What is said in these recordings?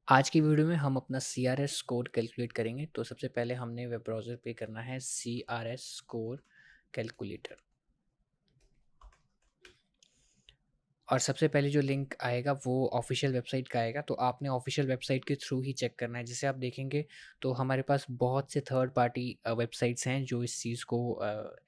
आज की वीडियो में हम अपना CRS स्कोर कैलकुलेट करेंगे। तो सबसे पहले हमने वेब ब्राउज़र पे करना है CRS स्कोर कैलकुलेटर। और सबसे पहले जो लिंक आएगा वो ऑफिशियल वेबसाइट का आएगा। तो आपने ऑफिशियल वेबसाइट के थ्रू ही चेक करना है। जैसे आप देखेंगे तो हमारे पास बहुत से थर्ड पार्टी वेबसाइट्स हैं जो इस चीज़ को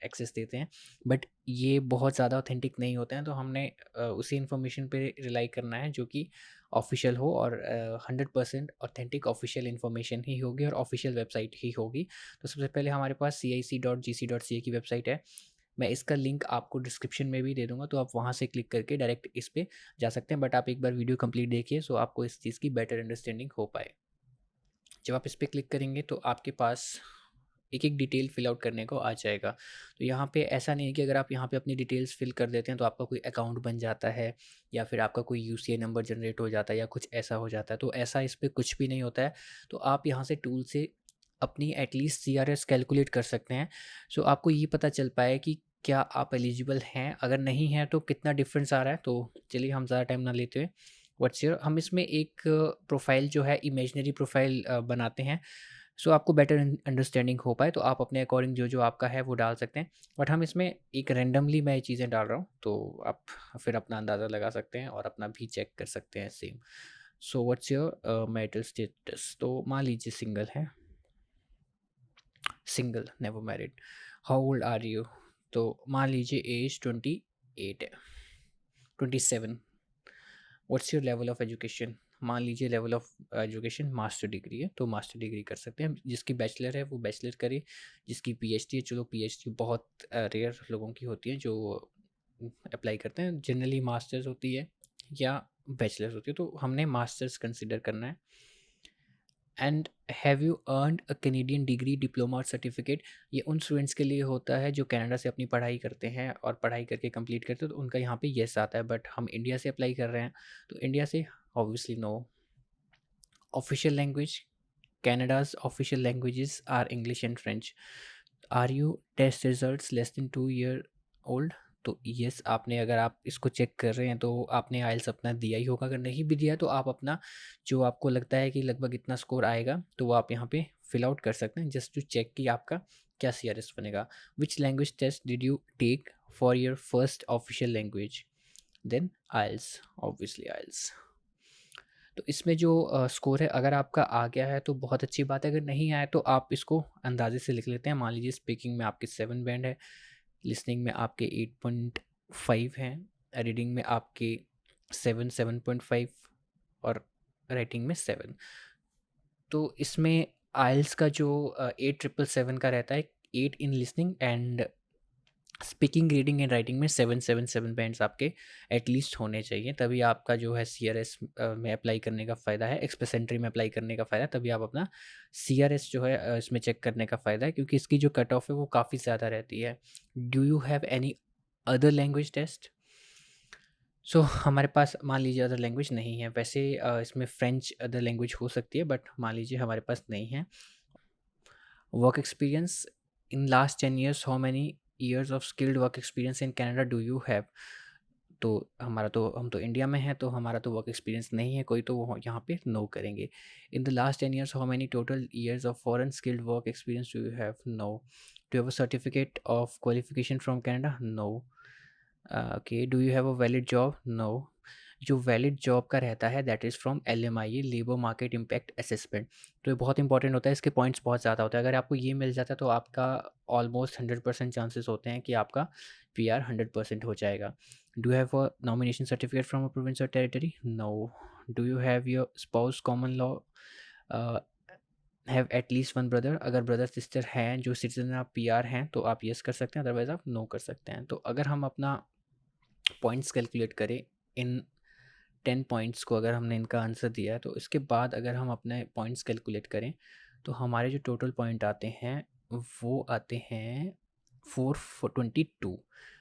एक्सेस देते हैं, बट ये बहुत ज़्यादा ऑथेंटिक नहीं होते हैं। तो हमने उसी इन्फॉर्मेशन पे रिलाई करना है जो कि ऑफिशियल हो, और 100% ऑथेंटिक ऑफिशियल इन्फॉर्मेशन ही होगी और ऑफिशियल वेबसाइट ही होगी। तो सबसे पहले हमारे पास cic.gc.ca की वेबसाइट है। मैं इसका लिंक आपको डिस्क्रिप्शन में भी दे दूँगा, तो आप वहाँ से क्लिक करके डायरेक्ट इस पे जा सकते हैं। बट आप एक बार वीडियो कंप्लीट देखिए सो आपको इस चीज़ की बेटर अंडरस्टैंडिंग हो पाए। जब आप इस पे क्लिक करेंगे तो आपके पास एक-एक डिटेल फिल आउट करने को आ जाएगा। तो यहाँ पे ऐसा नहीं है कि अगर आप यहाँ पे अपनी डिटेल्स फिल कर देते हैं तो आपका कोई अकाउंट बन जाता है, या फिर आपका कोई यूसीआई नंबर जनरेट हो जाता है, या कुछ ऐसा हो जाता है। तो ऐसा इस पे कुछ भी नहीं होता है। तो आप यहाँ से टूल से अपनी एटलीस्ट सीआरएस कैलकुलेट कर सकते हैं। सो आपको ये पता चल पाए कि क्या आप एलिजिबल हैं, अगर नहीं हैं तो कितना डिफरेंस आ रहा है। तो चलिए हम ज़्यादा टाइम ना लेते हुए व्हाट्स योर हम इसमें एक प्रोफाइल जो है इमेजिनरी प्रोफाइल बनाते हैं। सो आपको बेटर अंडरस्टैंडिंग हो पाए तो आप अपने अकॉर्डिंग जो जो आपका है वो डाल सकते हैं। बट हम इसमें एक रैंडमली मैं ये चीज़ें डाल रहा हूँ, तो आप फिर अपना अंदाज़ा लगा सकते हैं और अपना भी चेक कर सकते हैं same. So what's your marital status, तो मान लीजिए सिंगल है, single never married. How old are you, तो मान लीजिए एज 28 है, 27। What's your level of education, मान लीजिए level of education master degree है, तो मास्टर डिग्री कर सकते हैं। जिसकी बैचलर है वो बैचलर करे, जिसकी पीएचडी है, चलो पीएचडी बहुत रेयर लोगों की होती है जो अप्लाई करते हैं, जनरली मास्टर्स होती है या बैचलर्स होती है, तो हमने मास्टर्स कंसिडर करना है। And have you earned a Canadian degree, diploma और सर्टिफिकेट, ये उन स्टूडेंट्स के लिए होता है जो कनाडा से अपनी पढ़ाई करते हैं और पढ़ाई करके कंप्लीट करते हैं, तो उनका यहाँ पे येस आता है। बट हम इंडिया से अप्लाई कर रहे हैं तो इंडिया से obviously no. Official language, Canada's official languages are English and French. Are you test results less than 2 year old? तो यस, आपने अगर आप इसको चेक कर रहे हैं तो आपने आइल्स अपना दिया ही होगा। अगर नहीं भी दिया तो आप अपना जो आपको लगता है कि लगभग इतना स्कोर आएगा तो वो आप यहाँ पे फिल आउट कर सकते हैं, जस्ट टू चेक कि आपका क्या सीआरएस बनेगा। Which language test did you take for your first official language, then IELTS, obviously IELTS. तो इसमें जो स्कोर है अगर आपका आ गया है तो बहुत अच्छी बात है, अगर नहीं आया तो आप इसको अंदाजे से लिख लेते हैं। मान लीजिए स्पीकिंग में आपके 7 बैंड है, लिसनिंग में आपके 8.5 हैं, रीडिंग में आपके 7.5 और राइटिंग में 7। तो इसमें आइल्स का जो 8,777 का रहता है, 8 in listening and speaking, reading and writing में 777 बैंड्स आपके एटलीस्ट होने चाहिए, तभी आपका जो है सीआरएस में अप्लाई करने का फ़ायदा है, एक्सप्रेस एंट्री में अप्लाई करने का फ़ायदा है, तभी आप अपना सीआरएस जो है इसमें चेक करने का फ़ायदा है, क्योंकि इसकी जो कट ऑफ है वो काफ़ी ज़्यादा रहती है। Do you have any other language test, so हमारे पास मान लीजिए अदर लैंग्वेज नहीं है। वैसे इसमें फ्रेंच अदर लैंग्वेज हो सकती है, बट मान लीजिए हमारे पास नहीं है। Work experience, in last 10 years how many years of skilled work experience in Canada do you have, तो हमारा तो हम तो इंडिया में हैं तो हमारा तो वर्क एक्सपीरियंस नहीं है कोई, तो वो यहाँ पे नो करेंगे। In the last 10 years how many total years of foreign skilled work experience do you have, no. Do you have a certificate of qualification from Canada, no. Okay, do you have a valid job, no. जो valid job का रहता है that is from LMIA, labour market impact assessment. तो ये बहुत important होता है, इसके पॉइंट्स बहुत ज़्यादा होते हैं। अगर आपको ये मिल जाता है तो आपका ऑलमोस्ट 100% चांसेस होते हैं कि आपका PR 100% हो जाएगा। Do have a nomination certificate from a province और territory, no. Do you have your spouse common law, have at least one brother, अगर ब्रदर सिस्टर हैं जो सिटीजन आप PR हैं तो आप येस कर सकते हैं, अदरवाइज आप नो कर सकते हैं। तो अगर हम अपना पॉइंट्स कैलकुलेट करें, इन 10 पॉइंट्स को अगर हमने इनका आंसर दिया है तो इसके बाद अगर हम अपने पॉइंट्स कैलकुलेट करें तो हमारे जो टोटल पॉइंट आते हैं वो आते हैं 422।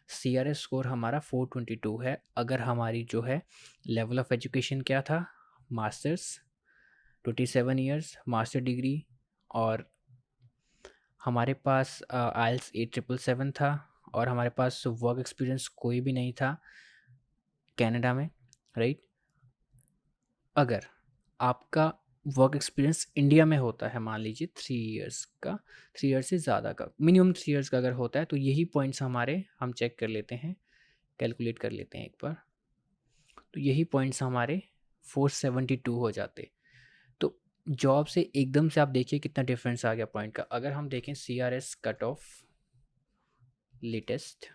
सीआरएस स्कोर हमारा 422 है। अगर हमारी जो है लेवल ऑफ एजुकेशन क्या था, मास्टर्स, 27 years मास्टर डिग्री, और हमारे पास आइल्स 8,777 था, और हमारे पास वर्क एक्सपीरियंस कोई भी नहीं था कनाडा में, राइट। अगर आपका वर्क एक्सपीरियंस इंडिया में होता है मान लीजिए 3 इयर्स का, 3 इयर्स से ज़्यादा का, मिनिमम 3 इयर्स का अगर होता है तो यही पॉइंट्स हमारे हम चेक कर लेते हैं, कैलकुलेट कर लेते हैं एक बार। तो यही पॉइंट्स हमारे 472 हो जाते। तो जॉब से एकदम से आप देखिए कितना डिफरेंस आ गया पॉइंट का। अगर हम देखें CRS cut off latest,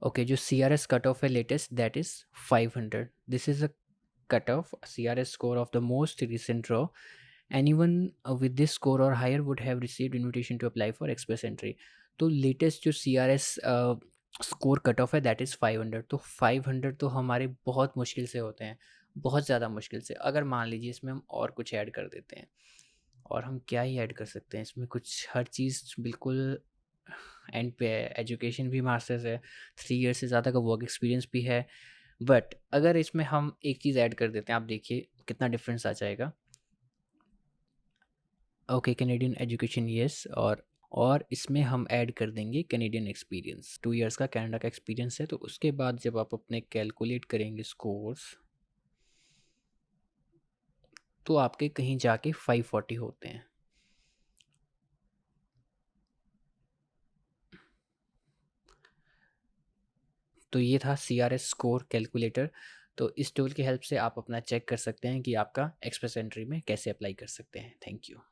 okay, जो CRS कट ऑफ है latest that is 500। This is a cut off CRS score of the most recent draw. Anyone with this score और higher would have received invitation to apply for express entry. तो latest जो CRS score cut of है that is 500। तो 500 तो हमारे बहुत मुश्किल से होते हैं, बहुत ज़्यादा मुश्किल से। अगर मान लीजिए इसमें हम और कुछ ऐड कर देते हैं, और हम क्या ही ऐड कर सकते हैं इसमें, कुछ हर चीज़ बिल्कुल एंड पे है। एजुकेशन भी मास्टर्स है, 3 इयर्स से ज़्यादा का वर्क एक्सपीरियंस भी है। बट अगर इसमें हम एक चीज़ ऐड कर देते हैं, आप देखिए कितना डिफरेंस आ जाएगा। ओके, कैनेडियन एजुकेशन यस, और इसमें हम ऐड कर देंगे कैनेडियन एक्सपीरियंस। 2 इयर्स का कनाडा का एक्सपीरियंस है। तो उसके बाद जब आप अपने कैलकुलेट करेंगे स्कोर्स, तो आपके कहीं जाके 540 होते हैं। तो ये था CRS स्कोर कैलकुलेटर। तो इस टूल की हेल्प से आप अपना चेक कर सकते हैं कि आपका एक्सप्रेस एंट्री में कैसे अप्लाई कर सकते हैं। Thank you.